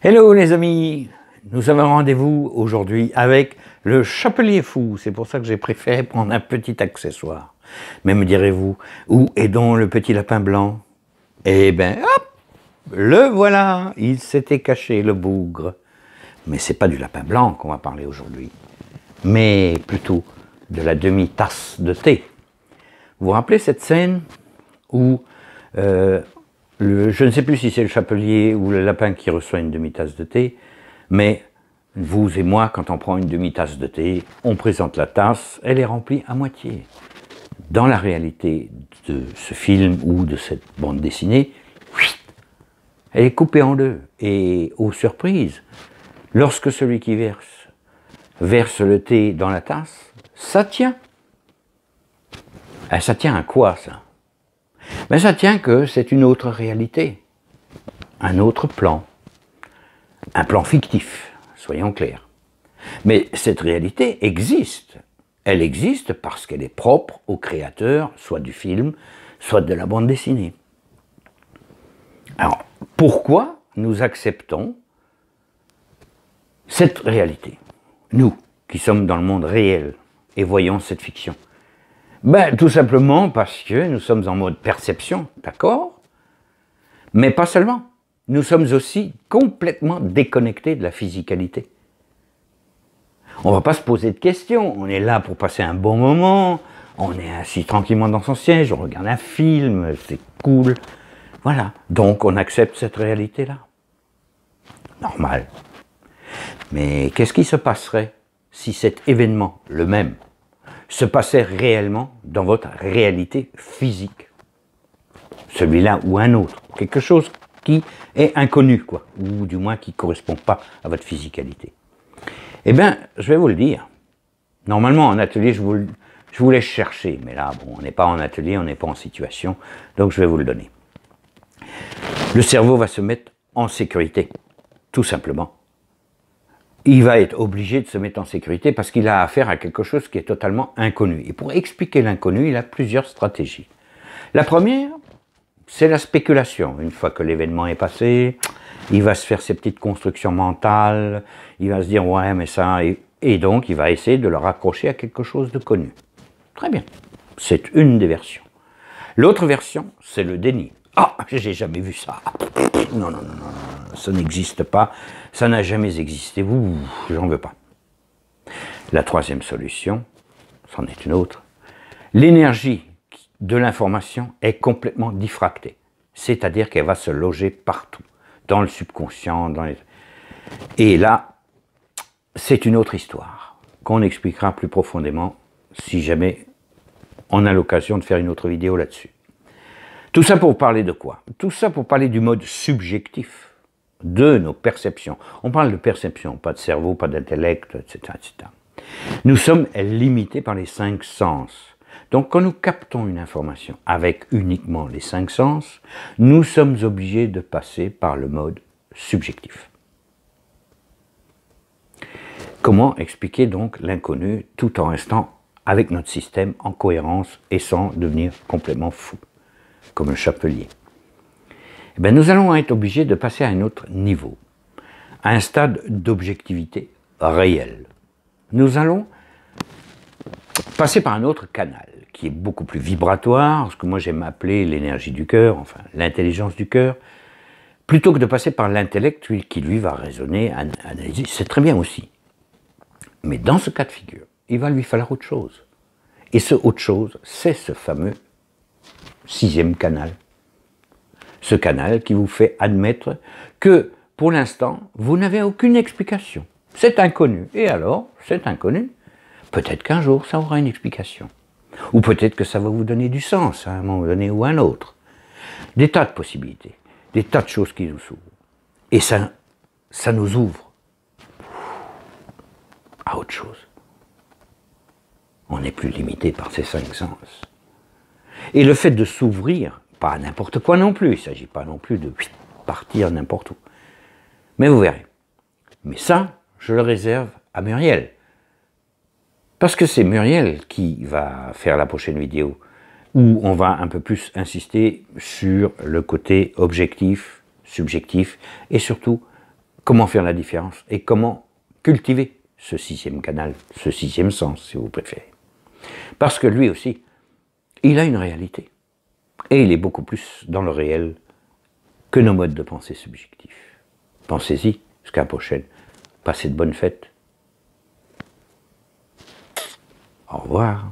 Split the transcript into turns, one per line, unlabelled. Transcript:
Hello les amis, nous avons rendez-vous aujourd'hui avec le chapelier fou. C'est pour ça que j'ai préféré prendre un petit accessoire. Mais me direz-vous, où est donc le petit lapin blanc? Eh bien, hop, le voilà, il s'était caché, le bougre. Mais c'est pas du lapin blanc qu'on va parler aujourd'hui, mais plutôt de la demi-tasse de thé. Vous vous rappelez cette scène où je ne sais plus si c'est le chapelier ou le lapin qui reçoit une demi-tasse de thé, mais vous et moi, quand on prend une demi-tasse de thé, on présente la tasse, elle est remplie à moitié. Dans la réalité de ce film ou de cette bande dessinée, elle est coupée en deux. Et aux surprises, lorsque celui qui verse le thé dans la tasse, ça tient. Ça tient à quoi, ça? Ben, ça tient que c'est une autre réalité, un autre plan, un plan fictif, soyons clairs. Mais cette réalité existe. Elle existe parce qu'elle est propre au créateur, soit du film, soit de la bande dessinée. Alors, pourquoi nous acceptons cette réalité? Nous, qui sommes dans le monde réel et voyons cette fiction. Ben, tout simplement parce que nous sommes en mode perception, d'accord? Mais pas seulement. Nous sommes aussi complètement déconnectés de la physicalité. On ne va pas se poser de questions. On est là pour passer un bon moment. On est assis tranquillement dans son siège. On regarde un film. C'est cool. Voilà. Donc, on accepte cette réalité-là. Normal. Mais qu'est-ce qui se passerait si cet événement, le même, se passait réellement dans votre réalité physique? Celui-là ou un autre. Quelque chose qui est inconnu, quoi. Ou du moins qui ne correspond pas à votre physicalité. Eh bien, je vais vous le dire. Normalement, en atelier, je vous laisse chercher. Mais là, bon, on n'est pas en atelier, on n'est pas en situation. Donc, je vais vous le donner. Le cerveau va se mettre en sécurité. Tout simplement. Il va être obligé de se mettre en sécurité parce qu'il a affaire à quelque chose qui est totalement inconnu. Et pour expliquer l'inconnu, il a plusieurs stratégies. La première, c'est la spéculation. Une fois que l'événement est passé, il va se faire ses petites constructions mentales, il va se dire « ouais, mais ça… » et donc il va essayer de le raccrocher à quelque chose de connu. Très bien, c'est une des versions. L'autre version, c'est le déni. « Ah, j'ai jamais vu ça. Non, non, non, non, ça n'existe pas, ça n'a jamais existé, j'en veux pas. » La troisième solution, c'en est une autre, l'énergie de l'information est complètement diffractée, c'est-à-dire qu'elle va se loger partout, dans le subconscient, et là, c'est une autre histoire, qu'on expliquera plus profondément si jamais on a l'occasion de faire une autre vidéo là-dessus. Tout ça pour parler de quoi? Tout ça pour parler du mode subjectif de nos perceptions. On parle de perception, pas de cerveau, pas d'intellect, etc., etc. Nous sommes limités par les 5 sens. Donc quand nous captons une information avec uniquement les 5 sens, nous sommes obligés de passer par le mode subjectif. Comment expliquer donc l'inconnu tout en restant avec notre système en cohérence et sans devenir complètement fou, comme le chapelier? Eh bien, nous allons être obligés de passer à un autre niveau, à un stade d'objectivité réelle. Nous allons passer par un autre canal, qui est beaucoup plus vibratoire, ce que moi j'aime appeler l'énergie du cœur, enfin l'intelligence du cœur, plutôt que de passer par l'intellect qui lui va raisonner, analyser, c'est très bien aussi. Mais dans ce cas de figure, il va lui falloir autre chose. Et ce autre chose, c'est ce fameux 6e canal. Ce canal qui vous fait admettre que, pour l'instant, vous n'avez aucune explication. C'est inconnu. Et alors, c'est inconnu. Peut-être qu'un jour, ça aura une explication. Ou peut-être que ça va vous donner du sens à un moment donné ou à un autre. Des tas de possibilités, des tas de choses qui nous s'ouvrent. Et ça nous ouvre à autre chose. On n'est plus limité par ces 5 sens. Et le fait de s'ouvrir, pas à n'importe quoi non plus, il ne s'agit pas non plus de partir n'importe où. Mais vous verrez. Mais ça, je le réserve à Muriel. Parce que c'est Muriel qui va faire la prochaine vidéo, où on va un peu plus insister sur le côté objectif, subjectif, et surtout comment faire la différence et comment cultiver ce sixième canal, ce sixième sens, si vous préférez. Parce que lui aussi, il a une réalité. Et il est beaucoup plus dans le réel que nos modes de pensée subjectifs. Pensez-y, jusqu'à la prochaine. Passez de bonnes fêtes. Au revoir.